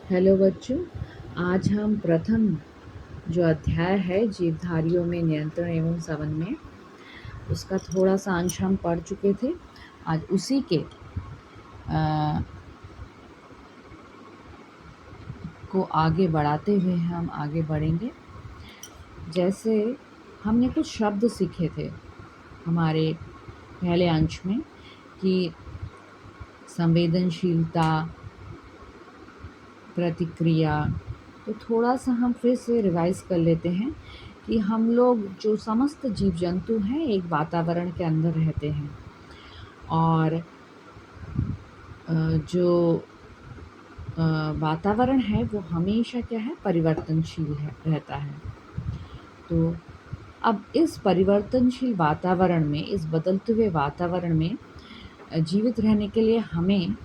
Hello बच्चों, आज हम प्रथम जो अध्याय है जीवधारियों में नियंत्रण एवं समन्वय, उसका थोड़ा सा अंश हम पढ़ चुके थे। आज उसी के को आगे बढ़ाते हुए हम आगे बढ़ेंगे। जैसे हमने कुछ शब्द सीखे थे हमारे पहले अंश में कि संवेदनशीलता, प्रतिक्रिया। तो थोड़ा सा हम फिर से रिवाइज कर लेते हैं कि हम लोग जो समस्त जीव जंतु हैं एक वातावरण के अंदर रहते हैं और जो वातावरण है वो हमेशा क्या है, परिवर्तनशील है, रहता है। तो अब इस परिवर्तनशील वातावरण में, इस बदलते हुए वातावरण में जीवित रहने के लिए हमें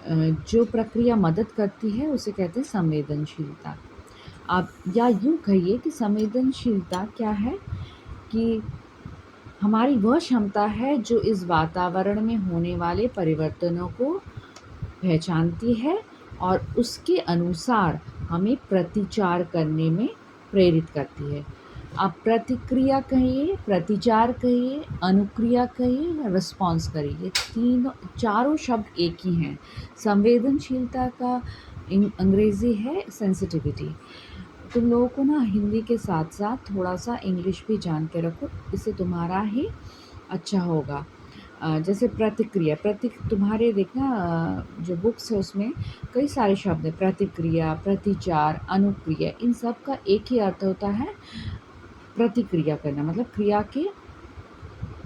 जो प्रक्रिया मदद करती है उसे कहते हैं संवेदनशीलता। आप या यूँ कहिए कि संवेदनशीलता क्या है कि हमारी वह क्षमता है जो इस वातावरण में होने वाले परिवर्तनों को पहचानती है और उसके अनुसार हमें प्रतिचार करने में प्रेरित करती है। आप प्रतिक्रिया कहिए, प्रतिचार कहिए, अनुक्रिया कहिए या रिस्पॉन्स करिए, चारों शब्द एक ही हैं। संवेदनशीलता का अंग्रेज़ी है सेंसिटिविटी। तुम लोगों को ना हिंदी के साथ साथ थोड़ा सा इंग्लिश भी जान के रखो, इससे तुम्हारा ही अच्छा होगा। जैसे प्रतिक्रिया, तुम्हारे देखना जो बुक्स है उसमें कई सारे शब्द हैं, प्रतिक्रिया, प्रतिचार, अनुक्रिया, इन सब का एक ही अर्थ होता है प्रतिक्रिया करना, मतलब क्रिया के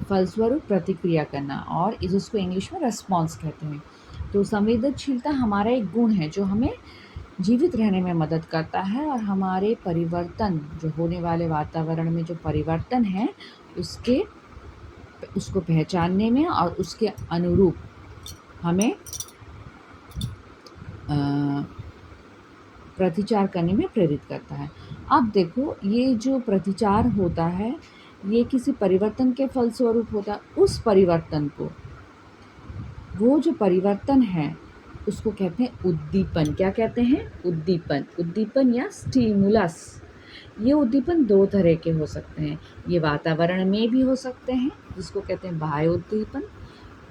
फलस्वरूप प्रतिक्रिया करना, और इसको इंग्लिश में रेस्पॉन्स कहते हैं। तो संवेदनशीलता हमारा एक गुण है जो हमें जीवित रहने में मदद करता है और हमारे परिवर्तन, जो होने वाले वातावरण में जो परिवर्तन है उसको पहचानने में और उसके अनुरूप हमें प्रतिचार करने में प्रेरित करता है। अब देखो, ये जो प्रतिचार होता है ये किसी परिवर्तन के फलस्वरूप होता है। उस परिवर्तन को, वो जो परिवर्तन है उसको कहते हैं उद्दीपन। क्या कहते हैं? उद्दीपन। उद्दीपन या स्टिमुलस। ये उद्दीपन दो तरह के हो सकते हैं। ये वातावरण में भी हो सकते हैं जिसको कहते हैं बाह्य उद्दीपन,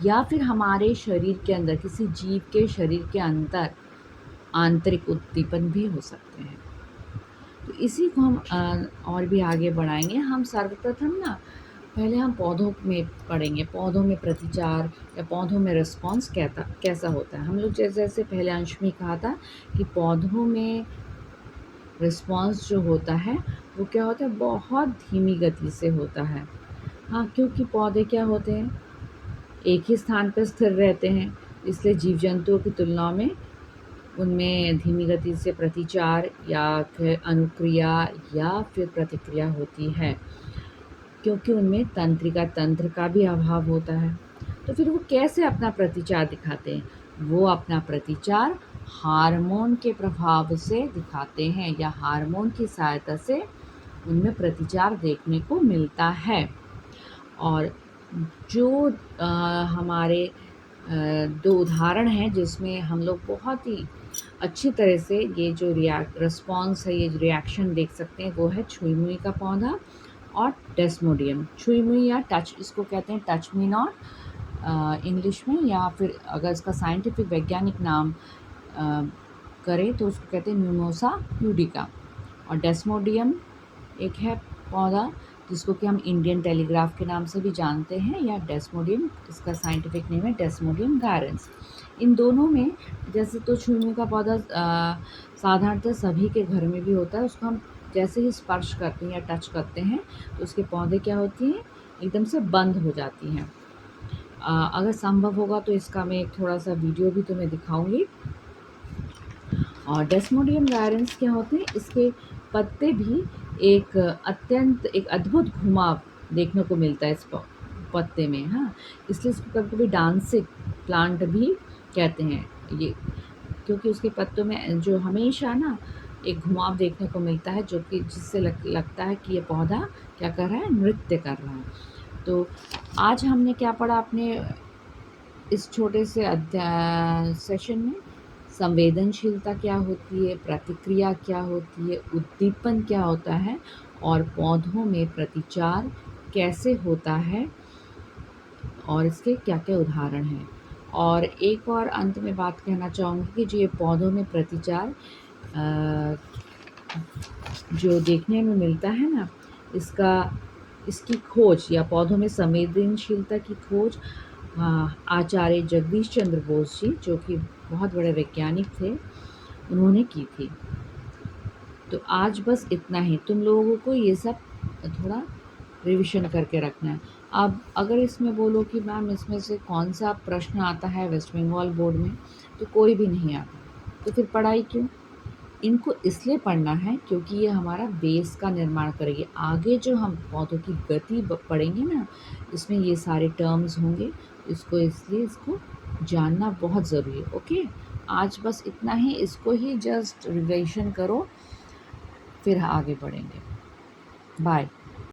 या फिर हमारे शरीर के अंदर, किसी जीव के शरीर के अंदर आंतरिक उद्दीपन भी हो सकते हैं। तो इसी को हम और भी आगे बढ़ाएंगे। हम सर्वप्रथम ना पहले हम पौधों में पढ़ेंगे, पौधों में प्रतिचार या पौधों में रिस्पॉन्स कैसा होता है। हम लोग जैसे जैसे पहले अंश में कहा था कि पौधों में रिस्पॉन्स जो होता है वो क्या होता है, बहुत धीमी गति से होता है। हाँ, क्योंकि पौधे क्या होते हैं, एक ही स्थान पर स्थिर रहते हैं, इसलिए जीव जंतुओं की तुलना में उनमें धीमी गति से प्रतिचार या फिर अनुक्रिया या फिर प्रतिक्रिया होती है, क्योंकि उनमें तंत्रिका तंत्र का भी अभाव होता है। तो फिर वो कैसे अपना प्रतिचार दिखाते हैं? वो अपना प्रतिचार हार्मोन के प्रभाव से दिखाते हैं, या हार्मोन की सहायता से उनमें प्रतिचार देखने को मिलता है। और जो हमारे दो उदाहरण हैं जिसमें हम लोग बहुत ही अच्छी तरह से ये जो रिस्पॉन्स है, ये जो रिएक्शन देख सकते हैं, वो है छुई मुई का पौधा और डेस्मोडियम। छुई मुई या टच, इसको कहते हैं टच मी नॉट इंग्लिश में, या फिर अगर इसका साइंटिफिक वैज्ञानिक नाम करें तो उसको कहते हैं मिमोसा प्यूडिका। और डेस्मोडियम एक है पौधा जिसको कि हम इंडियन टेलीग्राफ के नाम से भी जानते हैं, या डेस्मोडियम, इसका साइंटिफिक नेम है डेस्मोडियम गायरेंस। इन दोनों में जैसे तो छुई का पौधा साधारणतः सभी के घर में भी होता है। उसको हम जैसे ही स्पर्श करते हैं या टच करते हैं तो उसके पौधे क्या होती हैं, एकदम से बंद हो जाती हैं। अगर संभव होगा तो इसका मैं एक थोड़ा सा वीडियो भी तुम्हें दिखाऊंगी। और डेस्मोडियम गायरेंस क्या होते हैं, इसके पत्ते भी एक अद्भुत घुमाव देखने को मिलता है इस पत्ते में। हाँ, इसलिए इसको कभी कभी डांसिंग प्लांट भी कहते हैं ये, क्योंकि उसके पत्तों में जो हमेशा ना एक घुमाव देखने को मिलता है, जो कि जिससे लगता है कि ये पौधा क्या कर रहा है, नृत्य कर रहा है। तो आज हमने क्या पढ़ा अपने इस छोटे से अध्याय सेशन में? संवेदनशीलता क्या होती है, प्रतिक्रिया क्या होती है, उद्दीपन क्या होता है और पौधों में प्रतिचार कैसे होता है और इसके क्या-क्या उदाहरण हैं। और एक और अंत में बात कहना चाहूँगी कि जो ये पौधों में प्रतिचार अ, जो देखने में मिलता है ना, इसका इसकी खोज या पौधों में संवेदनशीलता की खोज आचार्य जगदीश चंद्र बोस जी, जो कि बहुत बड़े वैज्ञानिक थे, उन्होंने की थी। तो आज बस इतना ही, तुम लोगों को ये सब थोड़ा रिविज़न करके रखना है। अब अगर इसमें बोलो कि मैम इसमें से कौन-सा प्रश्न आता है वेस्ट बंगाल बोर्ड में, तो कोई भी नहीं आता। तो फिर पढ़ाई क्यों? इनको इसलिए पढ़ना है क्योंकि ये हमारा बेस का निर्माण करेगी। आगे जो हम पौधों की गति पढ़ेंगे ना, इसमें ये सारे टर्म्स होंगे, इसको इसलिए इसको जानना बहुत ज़रूरी है। ओके, आज बस इतना ही, इसको ही जस्ट रिविज़न करो, फिर आगे बढ़ेंगे। बाय।